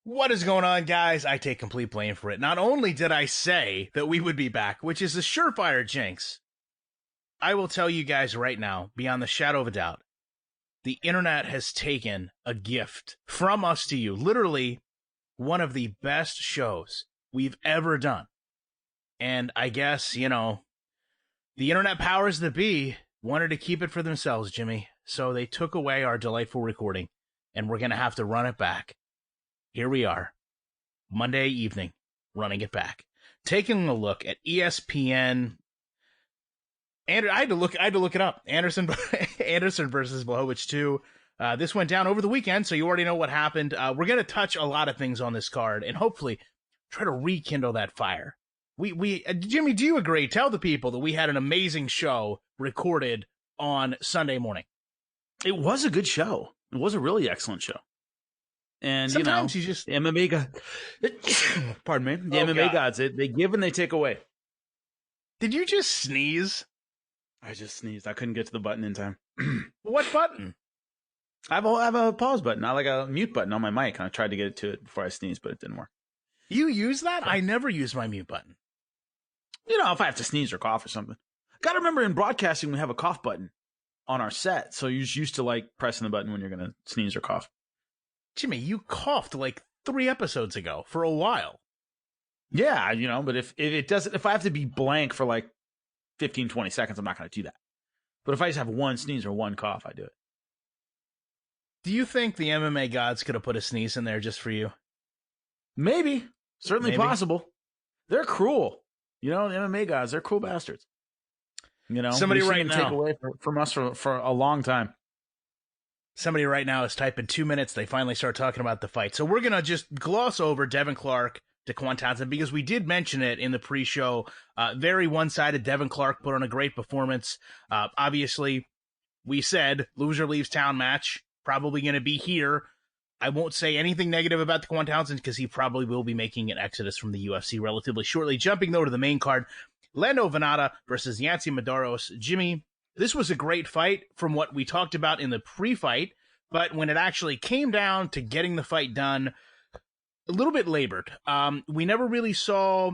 What is going on, guys? I take complete blame for it. Not only did I say that we would be back, which is a surefire jinx, I will tell you guys right now, beyond the shadow of a doubt, the internet has taken a gift from us to you. Literally, one of the best shows we've ever done. And I guess, the internet powers that be wanted to keep it for themselves, Jimmy. So they took away our delightful recording, and we're going to have to run it back. Here we are, Monday evening, running it back, taking a look at ESPN. And I had to look it up. Anderson versus Blachowicz 2. This went down over the weekend, so you already know what happened. We're going to touch a lot of things on this card and hopefully try to rekindle that fire. Jimmy, do you agree? Tell the people that we had an amazing show recorded on Sunday morning. It was a good show. It was a really excellent show. And sometimes the MMA God, pardon me, the MMA gods, they give and they take away. Did you just sneeze? I just sneezed. I couldn't get to the button in time. What button? I have a pause button, not like a mute button on my mic. I tried to get it to it before I sneezed, but it didn't work. You use that? I never use my mute button. If I have to sneeze or cough or something. Got to remember, in broadcasting, we have a cough button on our set, so you're used to like pressing the button when you're going to sneeze or cough. Jimmy, you coughed like 3 episodes ago for a while. Yeah, but if I have to be blank for like 15, 20 seconds, I'm not going to do that. But if I just have one sneeze or one cough, I do it. Do you think the MMA gods could have put a sneeze in there just for you? Maybe. Certainly Maybe. Possible. They're cruel. The MMA gods, they're cruel bastards. Somebody right now take away from us for a long time. Somebody right now is typing 2 minutes. They finally start talking about the fight. So we're going to just gloss over Devin Clark to Quan Townsend because we did mention it in the pre-show. Very one-sided. Devin Clark put on a great performance. Obviously, we said loser leaves town match. Probably going to be here. I won't say anything negative about the Quan Townsend because he probably will be making an exodus from the UFC relatively shortly. Jumping, though, to the main card, Lando Venata versus Yancy Medeiros. Jimmy, this was a great fight from what we talked about in the pre-fight, but when it actually came down to getting the fight done, a little bit labored. We never really saw,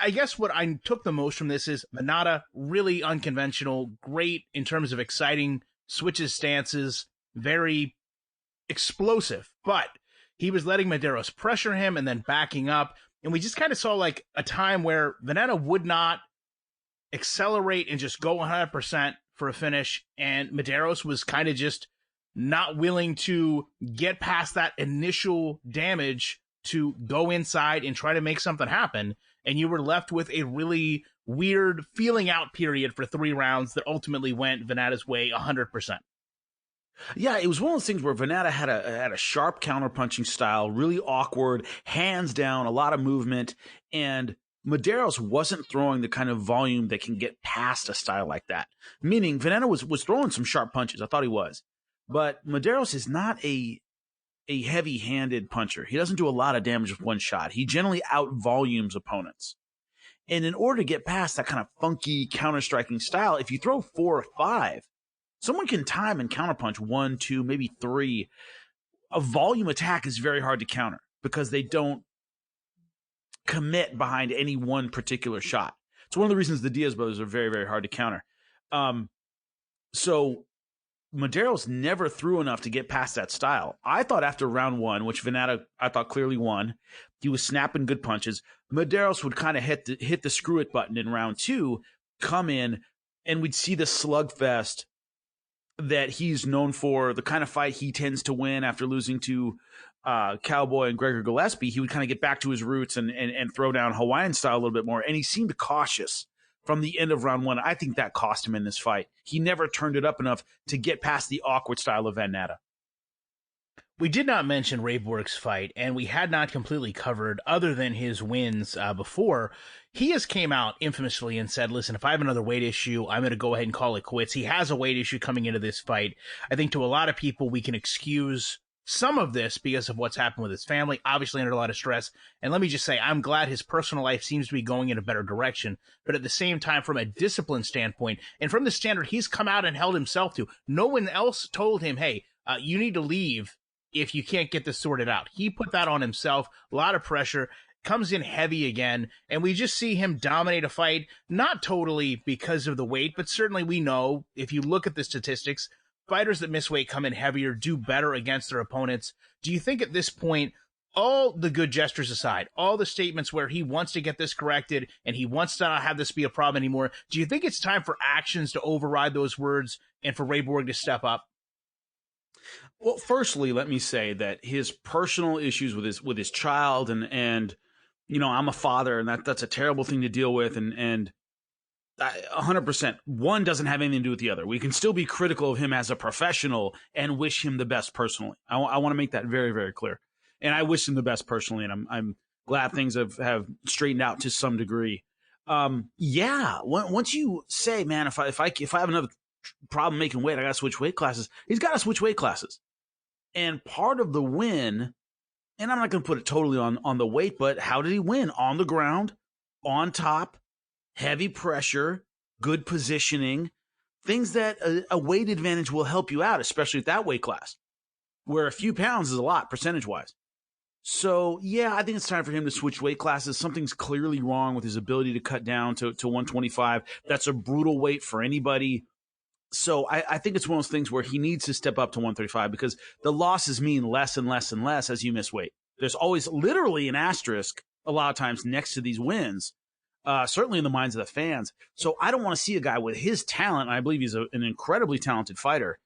I guess what I took the most from this is Venata, really unconventional, great in terms of exciting, switches stances, very explosive, but he was letting Medeiros pressure him and then backing up, and we just kind of saw like a time where Venata would not accelerate and just go 100% for a finish, and Medeiros was kind of just not willing to get past that initial damage to go inside and try to make something happen, and you were left with a really weird feeling out period for 3 rounds that ultimately went Venata's way 100%. Yeah, it was one of those things where Venata had a sharp counterpunching style, really awkward, hands down, a lot of movement, and Medeiros wasn't throwing the kind of volume that can get past a style like that. Meaning, Venata was throwing some sharp punches. I thought he was. But Medeiros is not a heavy-handed puncher. He doesn't do a lot of damage with one shot. He generally out-volumes opponents. And in order to get past that kind of funky counter-striking style, if you throw 4 or 5, someone can time and counterpunch 1, 2, maybe 3. A volume attack is very hard to counter because they don't commit behind any one particular shot. It's one of the reasons the Diaz brothers are very, very hard to counter. So Medeiros never threw enough to get past that style. I thought after round 1, which Venata I thought clearly won, he was snapping good punches. Medeiros would kind of hit the screw it button in round 2, come in, and we'd see the slugfest that he's known for, the kind of fight he tends to win after losing to Cowboy and Gregor Gillespie. He would kind of get back to his roots and throw down Hawaiian style a little bit more. And he seemed cautious from the end of round 1. I think that cost him in this fight. He never turned it up enough to get past the awkward style of Venata. We did not mention Ray Borg's fight, and we had not completely covered, other than his wins before. He has came out infamously and said, listen, if I have another weight issue, I'm going to go ahead and call it quits. He has a weight issue coming into this fight. I think to a lot of people, we can excuse some of this because of what's happened with his family, obviously under a lot of stress. And let me just say, I'm glad his personal life seems to be going in a better direction. But at the same time, from a discipline standpoint, and from the standard he's come out and held himself to, no one else told him, hey, you need to leave if you can't get this sorted out. He put that on himself, a lot of pressure, comes in heavy again, and we just see him dominate a fight, not totally because of the weight, but certainly we know, if you look at the statistics, fighters that miss weight come in heavier, do better against their opponents. Do you think at this point, all the good gestures aside, all the statements where he wants to get this corrected and he wants to not have this be a problem anymore, do you think it's time for actions to override those words and for Ray Borg to step up? Well, firstly, let me say that his personal issues with his child and I'm a father, and that's a terrible thing to deal with, and 100%. One doesn't have anything to do with the other. We can still be critical of him as a professional and wish him the best personally. I want to make that very, very clear. And I wish him the best personally, and I'm glad things have straightened out to some degree. Once you say, man, if I have another problem making weight, I got to switch weight classes. He's got to switch weight classes. And part of the win, and I'm not going to put it totally on the weight, but how did he win? On the ground, on top, heavy pressure, good positioning, things that a weight advantage will help you out, especially at that weight class, where a few pounds is a lot percentage-wise. So, yeah, I think it's time for him to switch weight classes. Something's clearly wrong with his ability to cut down to 125. That's a brutal weight for anybody. So I think it's one of those things where he needs to step up to 135 because the losses mean less and less and less as you miss weight. There's always literally an asterisk a lot of times next to these wins, certainly in the minds of the fans. So I don't want to see a guy with his talent, and I believe he's an incredibly talented fighter,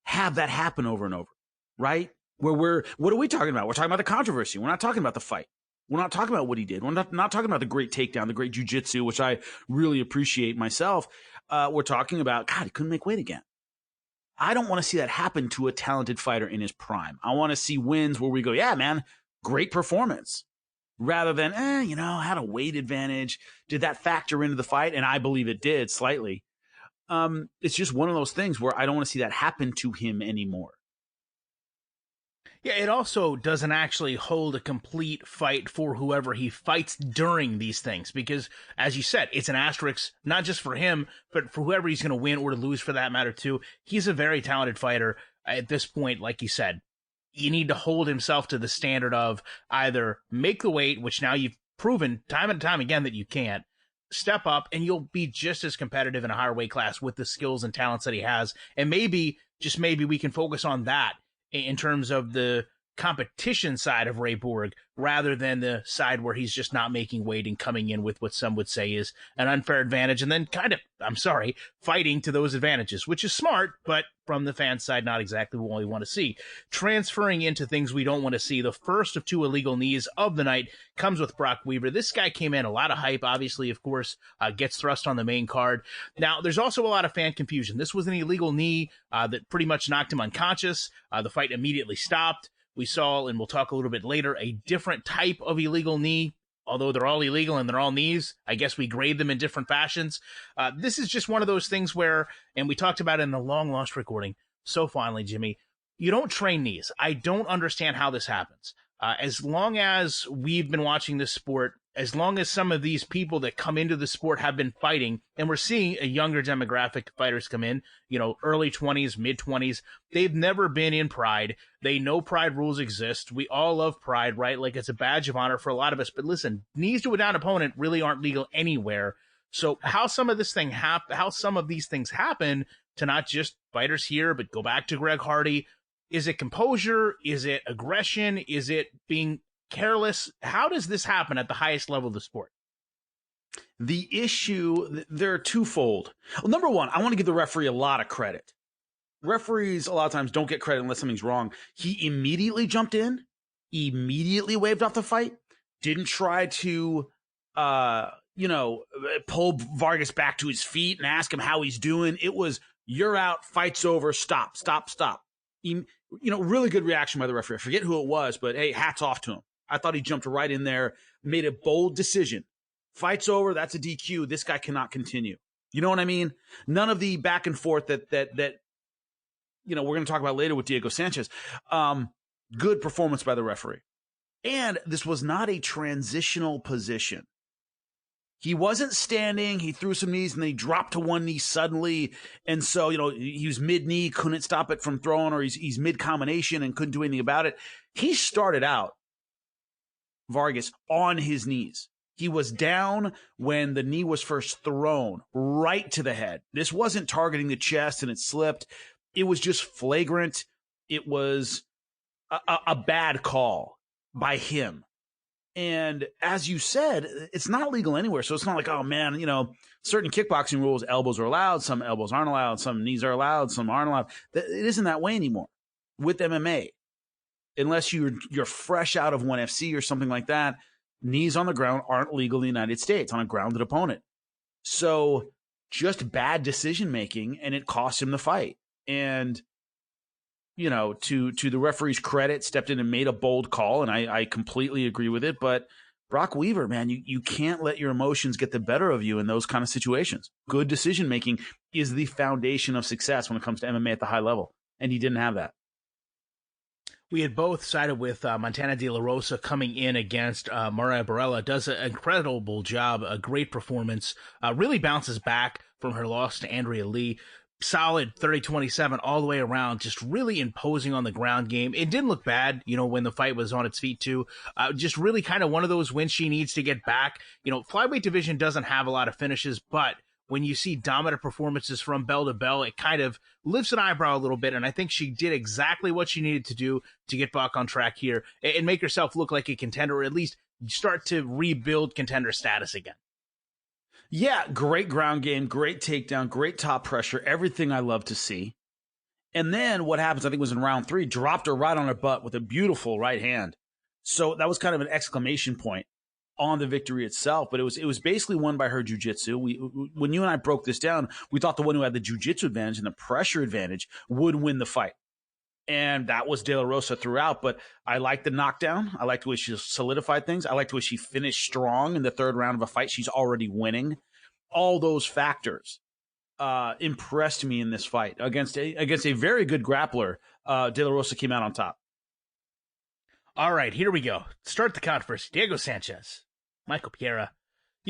have that happen over and over, right? What are we talking about? We're talking about the controversy. We're not talking about the fight. We're not talking about what he did. We're not talking about the great takedown, the great jiu-jitsu, which I really appreciate myself. We're talking about, God, he couldn't make weight again. I don't want to see that happen to a talented fighter in his prime. I want to see wins where we go, yeah, man, great performance. Rather than, had a weight advantage. Did that factor into the fight? And I believe it did slightly. It's just one of those things where I don't want to see that happen to him anymore. Yeah, it also doesn't actually hold a complete fight for whoever he fights during these things because, as you said, it's an asterisk, not just for him, but for whoever he's going to win or to lose for that matter, too. He's a very talented fighter. At this point, like you said, you need to hold himself to the standard of either make the weight, which now you've proven time and time again that you can't, step up, and you'll be just as competitive in a higher weight class with the skills and talents that he has. And maybe, just maybe, we can focus on that in terms of the competition side of Ray Borg rather than the side where he's just not making weight and coming in with what some would say is an unfair advantage and then fighting to those advantages, which is smart, but from the fan side, not exactly what we want to see. Transferring into things we don't want to see, the first of two illegal knees of the night comes with Brock Weaver. This guy came in, a lot of hype, obviously, of course, gets thrust on the main card. Now, there's also a lot of fan confusion. This was an illegal knee that pretty much knocked him unconscious. The fight immediately stopped. We saw, and we'll talk a little bit later, a different type of illegal knee. Although they're all illegal and they're all knees, I guess we grade them in different fashions. This is just one of those things where, and we talked about it in the long lost recording so finally, Jimmy, you don't train knees. I don't understand how this happens. As long as we've been watching this sport, as long as some of these people that come into the sport have been fighting, and we're seeing a younger demographic fighters come in, early 20s, mid 20s, they've never been in Pride. They know Pride rules exist. We all love Pride, right? Like it's a badge of honor for a lot of us. But listen, knees to a down opponent really aren't legal anywhere. So how some of these things happen to not just fighters here, but go back to Greg Hardy. Is it composure? Is it aggression? Is it being careless? How does this happen at the highest level of the sport? The issue, they're twofold. Well, number one, I want to give the referee a lot of credit. Referees a lot of times don't get credit unless something's wrong. He immediately jumped in, immediately waved off the fight, didn't try to, pull Vargas back to his feet and ask him how he's doing. It was, you're out, fight's over, stop. Really good reaction by the referee. I forget who it was, but hey, hats off to him. I thought he jumped right in there, made a bold decision. Fight's over. That's a DQ. This guy cannot continue. You know what I mean? None of the back and forth that we're going to talk about later with Diego Sanchez. Good performance by the referee. And this was not a transitional position. He wasn't standing. He threw some knees and then he dropped to one knee suddenly. And so, he was mid-knee, couldn't stop it from throwing, or he's mid-combination and couldn't do anything about it. He started out, Vargas, on his knees. He was down when the knee was first thrown right to the head. This wasn't targeting the chest and it slipped. It was just flagrant. It was a bad call by him. And as you said, it's not legal anywhere. So it's not like, oh man, certain kickboxing rules, elbows are allowed, some elbows aren't allowed, some knees are allowed, some aren't allowed. It isn't that way anymore with MMA. Unless you're fresh out of ONE FC or something like that, knees on the ground aren't legal in the United States on a grounded opponent. So just bad decision making, and it cost him the fight. And to the referee's credit, stepped in and made a bold call, and I completely agree with it. But Brock Weaver, man, you can't let your emotions get the better of you in those kind of situations. Good decision making is the foundation of success when it comes to MMA at the high level, and he didn't have that. We had both sided with Montana De La Rosa coming in against Mariah Barella. Does an incredible job, a great performance, really bounces back from her loss to Andrea Lee. Solid 30-27 all the way around, just really imposing on the ground game. It didn't look bad, when the fight was on its feet too. Just really kind of one of those wins she needs to get back. Flyweight division doesn't have a lot of finishes, but when you see dominant performances from bell to bell, it kind of lifts an eyebrow a little bit. And I think she did exactly what she needed to do to get back on track here and make herself look like a contender, or at least start to rebuild contender status again. Yeah, great ground game, great takedown, great top pressure, everything I love to see. And then what happens, I think it was in round 3, dropped her right on her butt with a beautiful right hand. So that was kind of an exclamation point on the victory itself, but it was basically won by her jiu-jitsu. When you and I broke this down, we thought the one who had the jiu-jitsu advantage and the pressure advantage would win the fight. And that was De La Rosa throughout, but I liked the knockdown. I liked the way she solidified things. I liked the way she finished strong in the third round of a fight she's already winning. All those factors impressed me in this fight against a very good grappler. De La Rosa came out on top. All right, here we go. Start the controversy. Diego Sanchez, Michael Pereira.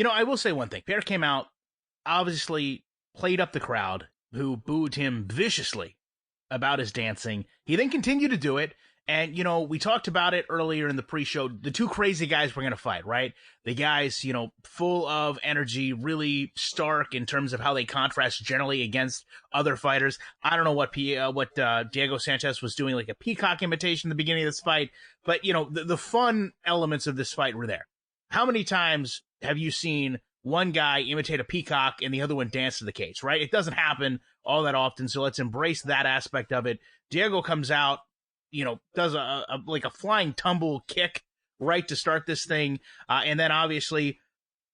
I will say one thing. Pereira came out, obviously played up the crowd, who booed him viciously about his dancing. He then continued to do it. And, we talked about it earlier in the pre-show. The two crazy guys were going to fight, right? The guys, full of energy, really stark in terms of how they contrast generally against other fighters. I don't know what Diego Sanchez was doing, like a peacock imitation at the beginning of this fight. But, the fun elements of this fight were there. How many times have you seen one guy imitate a peacock and the other one dance to the cage, right? It doesn't happen all that often, so let's embrace that aspect of it. Diego comes out, does a flying tumble kick right to start this thing. And then obviously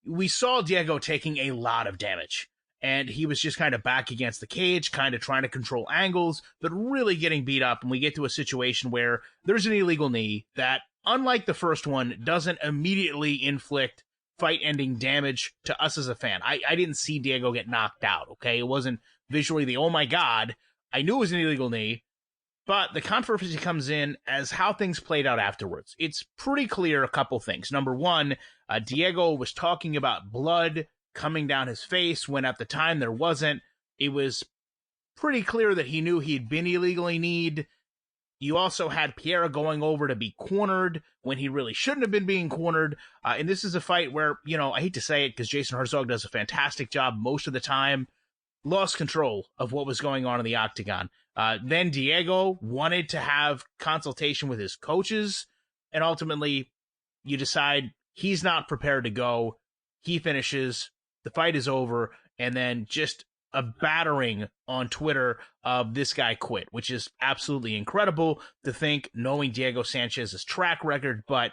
we saw Diego taking a lot of damage, and he was just kind of back against the cage, kind of trying to control angles, but really getting beat up. And we get to a situation where there's an illegal knee that, unlike the first one, doesn't immediately inflict fight-ending damage to us as a fan. I didn't see Diego get knocked out, okay? It wasn't visually the, oh my God, I knew it was an illegal knee. But the controversy comes in as how things played out afterwards. It's pretty clear a couple things. Number one, Diego was talking about blood coming down his face when at the time there wasn't. It was pretty clear that he knew he'd been illegally kneed. You also had Pereira going over to be cornered when he really shouldn't have been being cornered. And this is a fight where, I hate to say it because Jason Herzog does a fantastic job most of the time, lost control of what was going on in the octagon. Then Diego wanted to have consultation with his coaches, and ultimately you decide he's not prepared to go. He finishes, the fight is over, and then just a battering on Twitter of this guy quit, which is absolutely incredible to think, knowing Diego Sanchez's track record. But,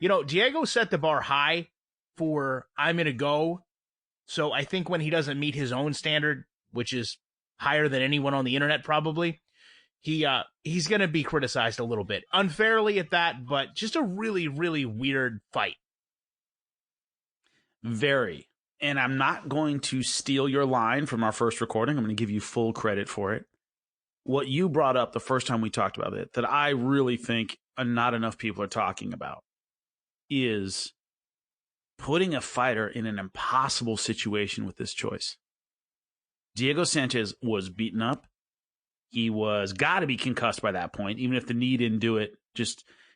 Diego set the bar high for I'm going to go. So I think when he doesn't meet his own standard, which is higher than anyone on the internet probably, he's going to be criticized a little bit. Unfairly at that, but just a really, really weird fight. Very. And I'm not going to steal your line from our first recording. I'm going to give you full credit for it. What you brought up the first time we talked about it, that I really think not enough people are talking about, is putting a fighter in an impossible situation with this choice. Diego Sanchez was beaten up. He was got to be concussed by that point, even if the knee didn't do it.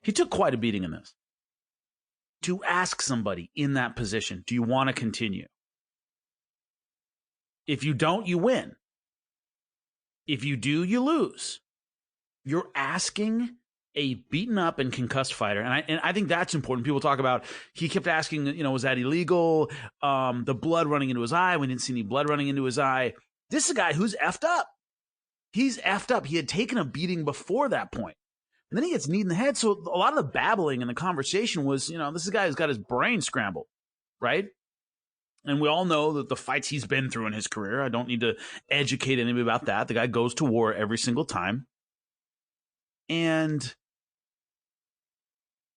He took quite a beating in this. To ask somebody in that position, do you want to continue? If you don't, you win. If you do, you lose. You're asking a beaten up and concussed fighter. And I think that's important. People talk about, he kept asking, was that illegal? The blood running into his eye. We didn't see any blood running into his eye. This is a guy who's effed up. He's effed up. He had taken a beating before that point. And then he gets kneed in the head. So a lot of the babbling and the conversation was, this is a guy who's got his brain scrambled, right? And we all know that the fights he's been through in his career, I don't need to educate anybody about that. The guy goes to war every single time. And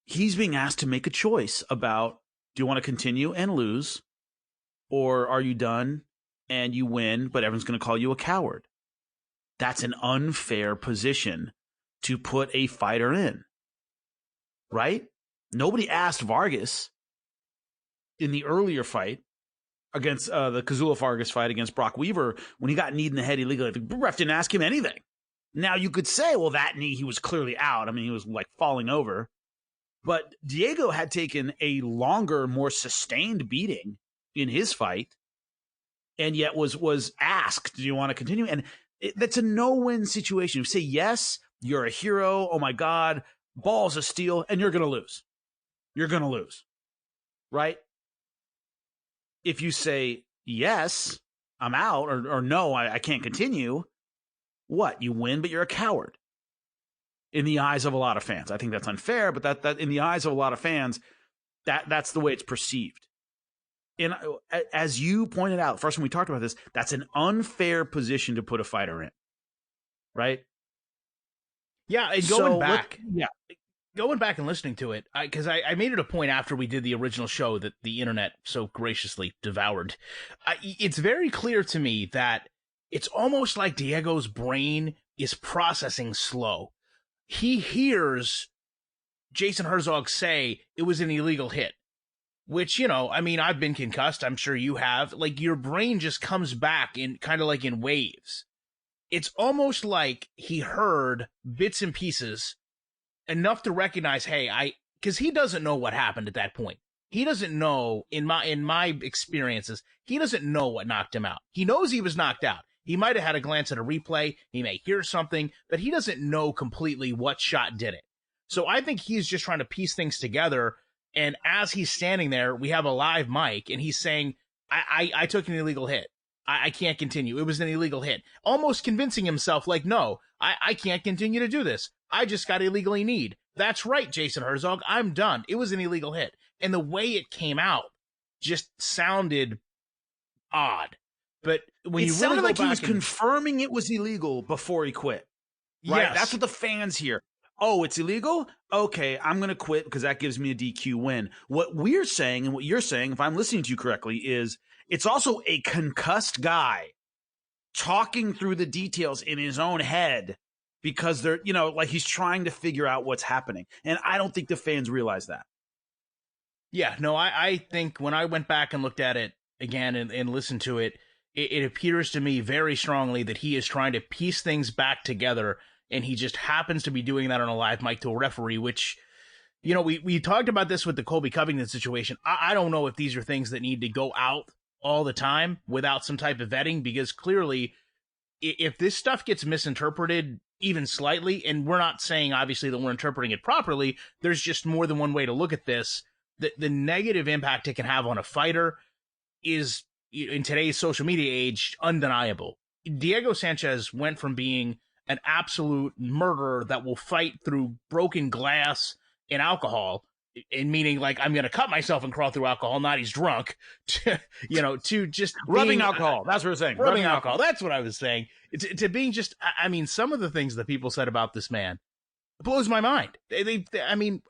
he's being asked to make a choice about, do you want to continue and lose? Or are you done and you win, but everyone's going to call you a coward? That's an unfair position to put a fighter in, right? Nobody asked Vargas in the earlier fight against the Kazula Vargas fight against Brock Weaver, when he got kneed in the head illegally. The ref didn't ask him anything. Now you could say, well, that knee, he was clearly out. I mean, he was like falling over. But Diego had taken a longer, more sustained beating in his fight, and yet was asked, do you want to continue? And that's a no-win situation. You say yes, you're a hero, oh my God, balls of steel, and you're going to lose. You're going to lose, right? If you say, yes, I'm out, or no, I can't continue, what? You win, but you're a coward in the eyes of a lot of fans. I think that's unfair, but that in the eyes of a lot of fans, that's the way it's perceived. And as you pointed out, first when we talked about this, that's an unfair position to put a fighter in, right? Yeah, and going back and listening to it, because I made it a point after we did the original show that the internet so graciously devoured. It's very clear to me that it's almost like Diego's brain is processing slow. He hears Jason Herzog say it was an illegal hit, which, I've been concussed. I'm sure you have. Like, your brain just comes back in kind of like in waves. It's almost like he heard bits and pieces enough to recognize, hey, because he doesn't know what happened at that point. He doesn't know, in my experiences, he doesn't know what knocked him out. He knows he was knocked out. He might have had a glance at a replay. He may hear something, but he doesn't know completely what shot did it. So I think he's just trying to piece things together. And as he's standing there, we have a live mic, and he's saying, I took an illegal hit. I can't continue. It was an illegal hit. Almost convincing himself, like, no, I can't continue to do this. I just got illegally kneed. That's right, Jason Herzog. I'm done. It was an illegal hit. And the way it came out just sounded odd. But when you really sounded like he was and confirming it was illegal before he quit. Right? Yes. That's what the fans hear. Oh, it's illegal? Okay, I'm going to quit because that gives me a DQ win. What we're saying and what you're saying, if I'm listening to you correctly, is it's also a concussed guy talking through the details in his own head because they're, like he's trying to figure out what's happening. And I don't think the fans realize that. Yeah, no, I think when I went back and looked at it again and listened to it, it appears to me very strongly that he is trying to piece things back together, and he just happens to be doing that on a live mic to a referee, which, we talked about this with the Colby Covington situation. I don't know if these are things that need to go out all the time without some type of vetting, because clearly if this stuff gets misinterpreted even slightly, and we're not saying obviously that we're interpreting it properly, there's just more than one way to look at this, the negative impact it can have on a fighter is, in today's social media age, undeniable. Diego Sanchez went from being an absolute murderer that will fight through broken glass and alcohol, and meaning like I'm going to cut myself and crawl through alcohol, not he's drunk, to just rubbing alcohol. That's what we're saying. Rubbing alcohol. That's what I was saying. To being just, some of the things that people said about this man blows my mind.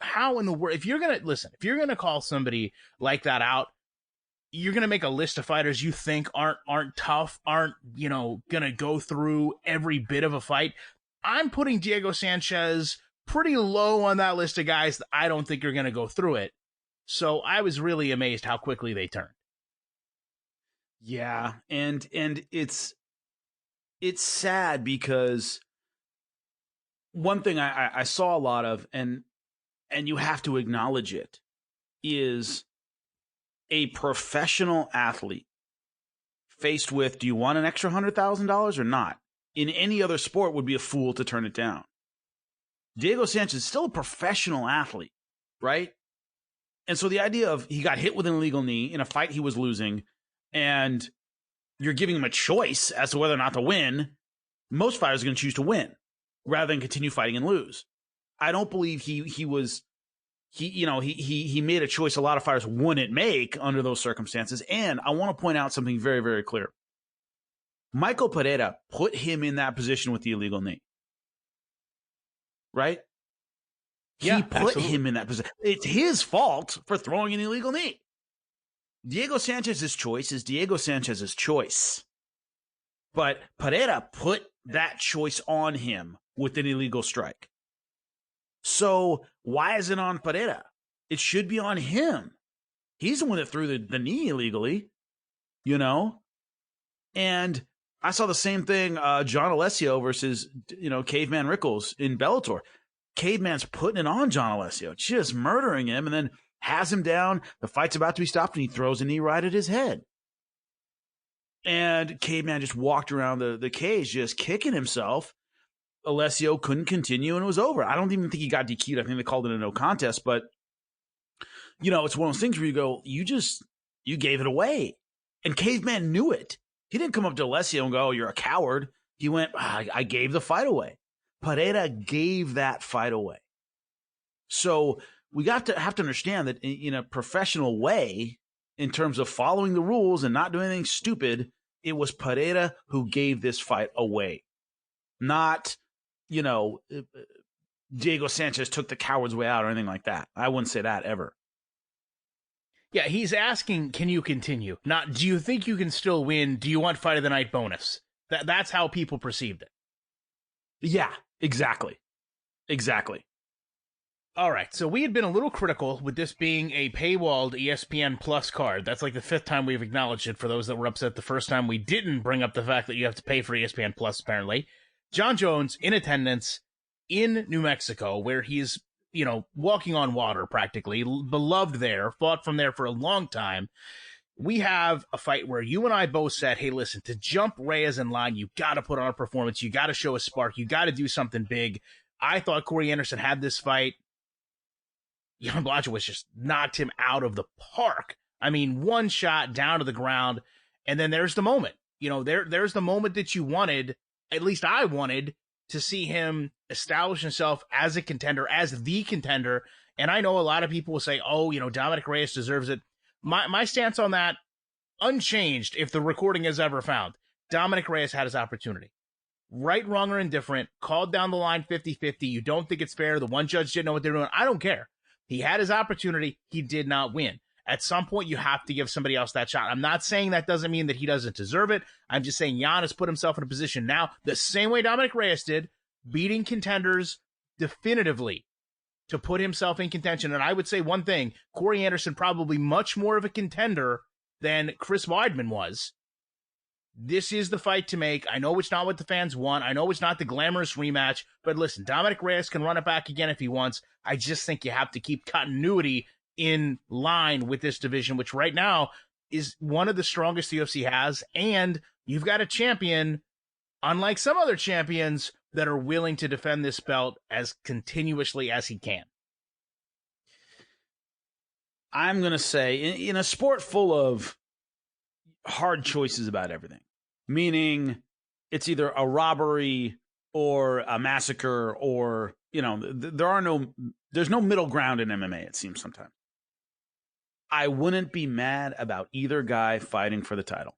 How in the world, if you're going to call somebody like that out, you're going to make a list of fighters you think aren't tough, aren't, going to go through every bit of a fight. I'm putting Diego Sanchez pretty low on that list of guys that I don't think are going to go through it. So I was really amazed how quickly they turned. Yeah, and it's sad because one thing I saw a lot of, and you have to acknowledge it, is a professional athlete faced with, do you want an extra $100,000 or not? In any other sport would be a fool to turn it down. Diego Sanchez is still a professional athlete, right? And so the idea of he got hit with an illegal knee in a fight he was losing, and you're giving him a choice as to whether or not to win, most fighters are going to choose to win rather than continue fighting and lose. I don't believe he made a choice a lot of fighters wouldn't make under those circumstances. And I want to point out something very, very clear. Michael Pereira put him in that position with the illegal knee. Right? Yeah, he put him in that position. It's his fault for throwing an illegal knee. Diego Sanchez's choice is Diego Sanchez's choice. But Pereira put that choice on him with an illegal strike. So why is it on Pereira? It should be on him. He's the one that threw the knee illegally, you know? And I saw the same thing, John Alessio versus, Caveman Rickles in Bellator. Caveman's putting it on John Alessio, just murdering him, and then has him down. The fight's about to be stopped, and he throws a knee right at his head. And Caveman just walked around the cage just kicking himself. Alessio couldn't continue, and it was over. I don't even think he got DQ'd. I think they called it a no contest. But, it's one of those things where you go, you gave it away. And Caveman knew it. He didn't come up to Alessio and go, oh, you're a coward. He went, I gave the fight away. Pereira gave that fight away. So we have to understand that in a professional way, in terms of following the rules and not doing anything stupid, it was Pereira who gave this fight away. Not, Diego Sanchez took the coward's way out or anything like that. I wouldn't say that ever. Yeah, he's asking, can you continue? Not, do you think you can still win? Do you want fight of the night bonus? That's how people perceived it. Yeah, exactly. All right, so we had been a little critical with this being a paywalled ESPN Plus card. That's like the fifth time we've acknowledged it for those that were upset the first time we didn't bring up the fact that you have to pay for ESPN Plus, apparently. John Jones in attendance in New Mexico, where he's, walking on water practically, beloved there, fought from there for a long time. We have a fight where you and I both said, hey, listen, to jump Reyes in line, you got to put on a performance. You got to show a spark. You got to do something big. I thought Corey Anderson had this fight. Jan Blachowicz just knocked him out of the park. I mean, one shot down to the ground, and then there's the moment. There's the moment that you wanted, at least I wanted, to see him establish himself as a contender, as the contender. And I know a lot of people will say, oh, Dominic Reyes deserves it. My stance on that, unchanged if the recording is ever found. Dominic Reyes had his opportunity. Right, wrong, or indifferent, called down the line 50-50. You don't think it's fair. The one judge didn't know what they're doing. I don't care. He had his opportunity. He did not win. At some point, you have to give somebody else that shot. I'm not saying that doesn't mean that he doesn't deserve it. I'm just saying Jan has put himself in a position now, the same way Dominic Reyes did, beating contenders definitively to put himself in contention. And I would say one thing, Corey Anderson probably much more of a contender than Chris Weidman was. This is the fight to make. I know it's not what the fans want. I know it's not the glamorous rematch. But listen, Dominic Reyes can run it back again if he wants. I just think you have to keep continuity in line with this division, which right now is one of the strongest the UFC has. And you've got a champion, unlike some other champions, that are willing to defend this belt as continuously as he can. I'm going to say, in a sport full of hard choices about everything, meaning it's either a robbery or a massacre or, there's no middle ground in MMA, it seems sometimes. I wouldn't be mad about either guy fighting for the title.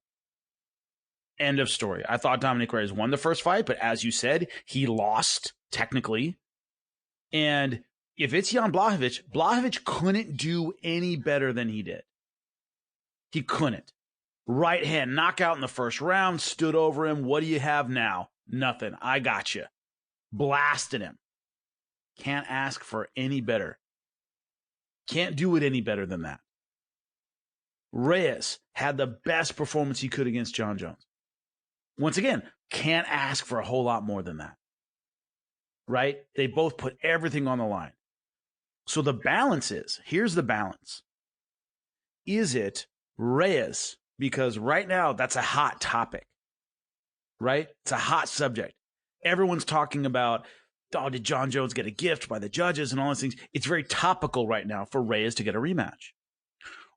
End of story. I thought Dominic Reyes won the first fight, but as you said, he lost technically. And if it's Jan Blachowicz couldn't do any better than he did. He couldn't. Right hand knockout in the first round, stood over him. What do you have now? Nothing. I got you. Blasted him. Can't ask for any better. Can't do it any better than that. Reyes had the best performance he could against Jon Jones. Once again, can't ask for a whole lot more than that. Right? They both put everything on the line. So the balance is, here's the balance. Is it Reyes? Because right now, that's a hot topic. Right? It's a hot subject. Everyone's talking about, oh, did Jon Jones get a gift by the judges and all those things? It's very topical right now for Reyes to get a rematch.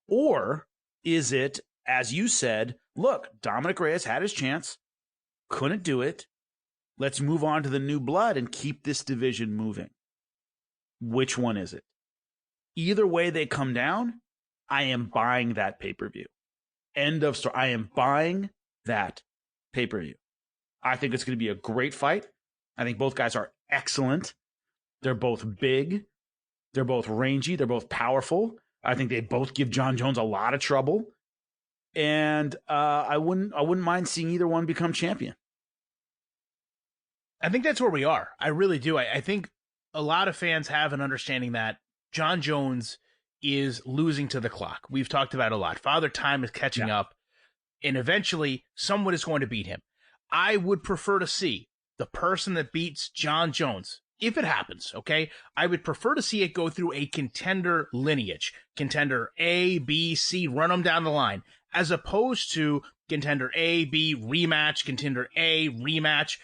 Or is it, as you said, look, Dominic Reyes had his chance, couldn't do it. Let's move on to the new blood and keep this division moving. Which one is it? Either way they come down, I am buying that pay-per-view. End of story. I am buying that pay-per-view. I think it's going to be a great fight. I think both guys are excellent. They're both big. They're both rangy. They're both powerful. I think they both give Jon Jones a lot of trouble. And I wouldn't mind seeing either one become champion. I think that's where we are. I really do. I think a lot of fans have an understanding that Jon Jones is losing to the clock. We've talked about it a lot. Father Time is catching up, and eventually someone is going to beat him. I would prefer to see the person that beats Jon Jones, if it happens, okay? I would prefer to see it go through a contender lineage. Contender A, B, C, run them down the line, as opposed to contender A, B, rematch, contender A, rematch.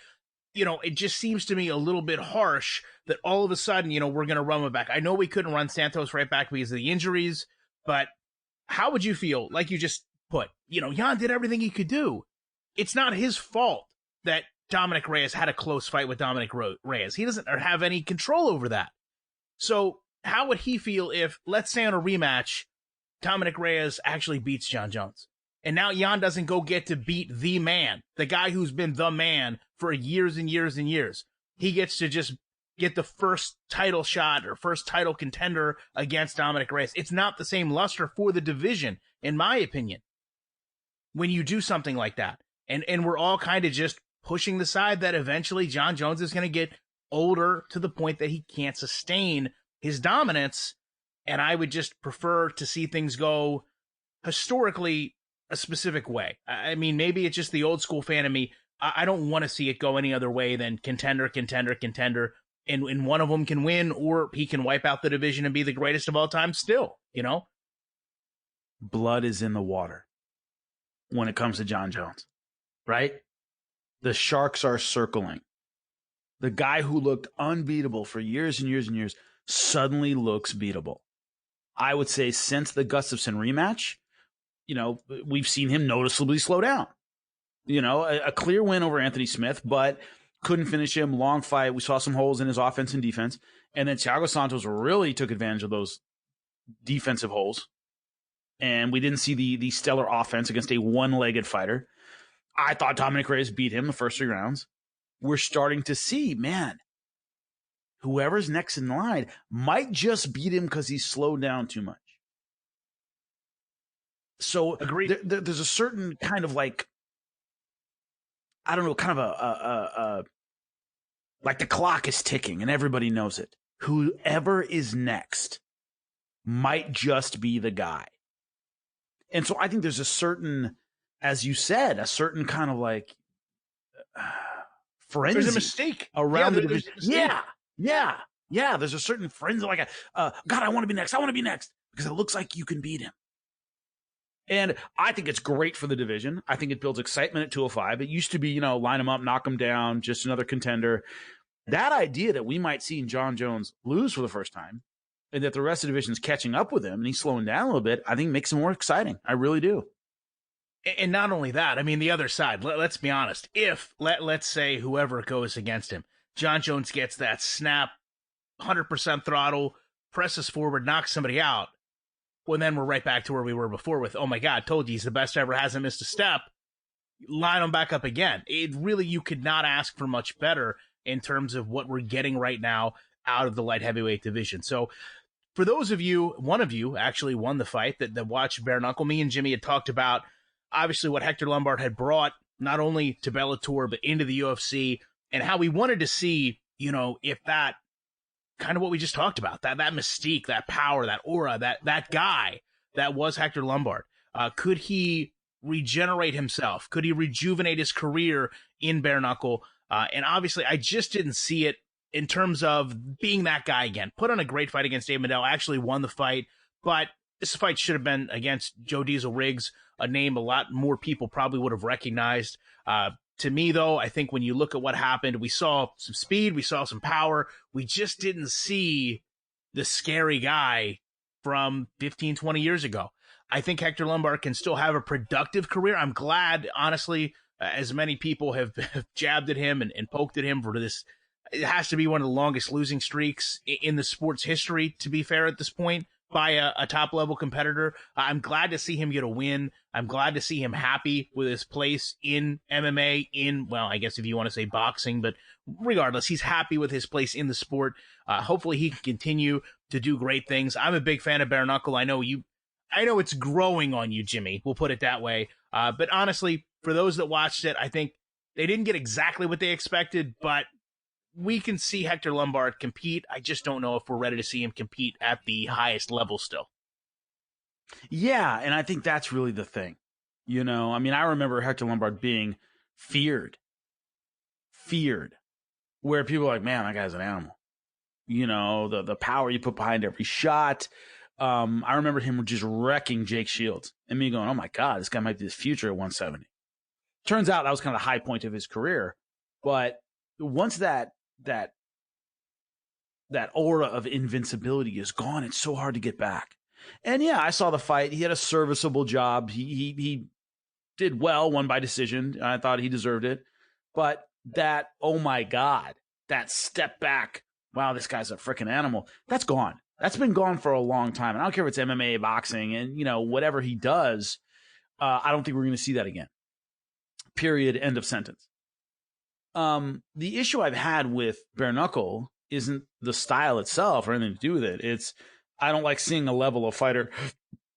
You know, it just seems to me a little bit harsh that all of a sudden, you know, we're going to run him back. I know we couldn't run Santos right back because of the injuries, but how would you feel, like you just put, you know, Jan did everything he could do. It's not his fault that Dominic Reyes had a close fight with Dominic Reyes. He doesn't have any control over that. So how would he feel if, let's say on a rematch, Dominic Reyes actually beats Jon Jones? And now Jan doesn't go get to beat the man, the guy who's been the man for years and years and years. He gets to just get the first title shot or first title contender against Dominic Reyes. It's not the same luster for the division, in my opinion, when you do something like that. And we're all kind of just pushing the side that eventually Jon Jones is going to get older to the point that he can't sustain his dominance. And I would just prefer to see things go historically a specific way. I mean, maybe it's just the old school fan of me. I don't want to see it go any other way than contender, contender, contender. And one of them can win, or he can wipe out the division and be the greatest of all time still, you know? Blood is in the water when it comes to Jon Jones, right? The sharks are circling. The guy who looked unbeatable for years and years and years suddenly looks beatable. I would say since the Gustafsson rematch, you know, we've seen him noticeably slow down. You know, a clear win over Anthony Smith, but couldn't finish him. Long fight. We saw some holes in his offense and defense. And then Thiago Santos really took advantage of those defensive holes. And we didn't see the stellar offense against a one-legged fighter. I thought Dominic Reyes beat him the first 3 rounds. We're starting to see, man, whoever's next in line might just beat him because he's slowed down too much. So agreed. There's a certain kind of like, I don't know, kind of like the clock is ticking and everybody knows it. Whoever is next might just be the guy. And so I think there's a certain, as you said, a certain kind of like frenzy. There's a mistake around the division. Yeah. There's a certain frenzy, like God, I want to be next. I want to be next because it looks like you can beat him. And I think it's great for the division. I think it builds excitement at 205. It used to be, you know, line him up, knock him down, just another contender. That idea that we might see Jon Jones lose for the first time and that the rest of the division is catching up with him and he's slowing down a little bit, I think makes him more exciting. I really do. And not only that, I mean, the other side, let's be honest. If, let's say, whoever goes against him, Jon Jones gets that snap, 100% throttle, presses forward, knocks somebody out, well, then we're right back to where we were before with, oh my God, told you he's the best ever, hasn't missed a step. Line him back up again. It really, you could not ask for much better in terms of what we're getting right now out of the light heavyweight division. So for those of you, one of you actually won the fight that watched Bare Knuckle. Me and Jimmy had talked about, obviously, what Hector Lombard had brought not only to Bellator, but into the UFC, and how we wanted to see, you know, if that kind of what we just talked about, that mystique, that power, that aura, that guy that was Hector Lombard. Could he regenerate himself? Could he rejuvenate his career in bare knuckle? And obviously, I just didn't see it in terms of being that guy again. Put on a great fight against Dave Mandel, actually won the fight, but this fight should have been against Joe Diesel Riggs, a name a lot more people probably would have recognized. To me, though, I think when you look at what happened, we saw some speed, we saw some power. We just didn't see the scary guy from 15, 20 years ago. I think Hector Lombard can still have a productive career. I'm glad, honestly, as many people have jabbed at him and poked at him for this. It has to be one of the longest losing streaks in the sport's history, to be fair, at this point, by a top-level competitor. I'm glad to see him get a win. I'm glad to see him happy with his place in MMA, well, I guess if you want to say boxing, but regardless, he's happy with his place in the sport. Hopefully he can continue to do great things. I'm a big fan of bare knuckle. I know it's growing on you, Jimmy. We'll put it that way. But honestly, for those that watched it, I think they didn't get exactly what they expected, but we can see Hector Lombard compete. I just don't know if we're ready to see him compete at the highest level still. Yeah, and I think that's really the thing. I mean, I remember Hector Lombard being feared, where people are like, man, that guy's an animal. The power you put behind every shot. I remember him just wrecking Jake Shields and me going, oh my God, this guy might be the future at 170. Turns out that was kind of the high point of his career. But once that aura of invincibility is gone, it's so hard to get back. And yeah, I saw the fight. He had a serviceable job. He did well, won by decision. I thought he deserved it. But that, oh my God, that step back, wow, this guy's a freaking animal, that's gone. That's been gone for a long time. And I don't care if it's MMA, boxing, and, whatever he does, I don't think we're going to see that again. Period. End of sentence. The issue I've had with bare knuckle isn't the style itself or anything to do with it. It's, I don't like seeing a level of fighter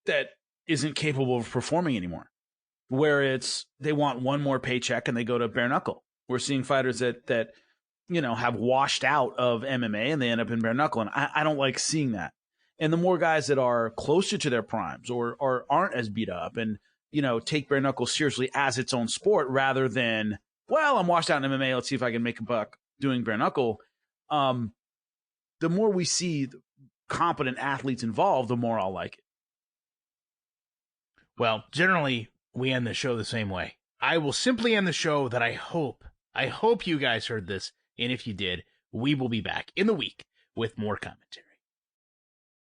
that isn't capable of performing anymore, where it's, they want one more paycheck and they go to bare knuckle. We're seeing fighters that have washed out of MMA and they end up in bare knuckle. And I don't like seeing that. And the more guys that are closer to their primes or aren't as beat up and, take bare knuckle seriously as its own sport rather than, well, I'm washed out in MMA, let's see if I can make a buck doing bare knuckle. The more we see competent athletes involved, the more I'll like it. Well, generally, we end the show the same way. I will simply end the show that I hope you guys heard this. And if you did, we will be back in the week with more commentary.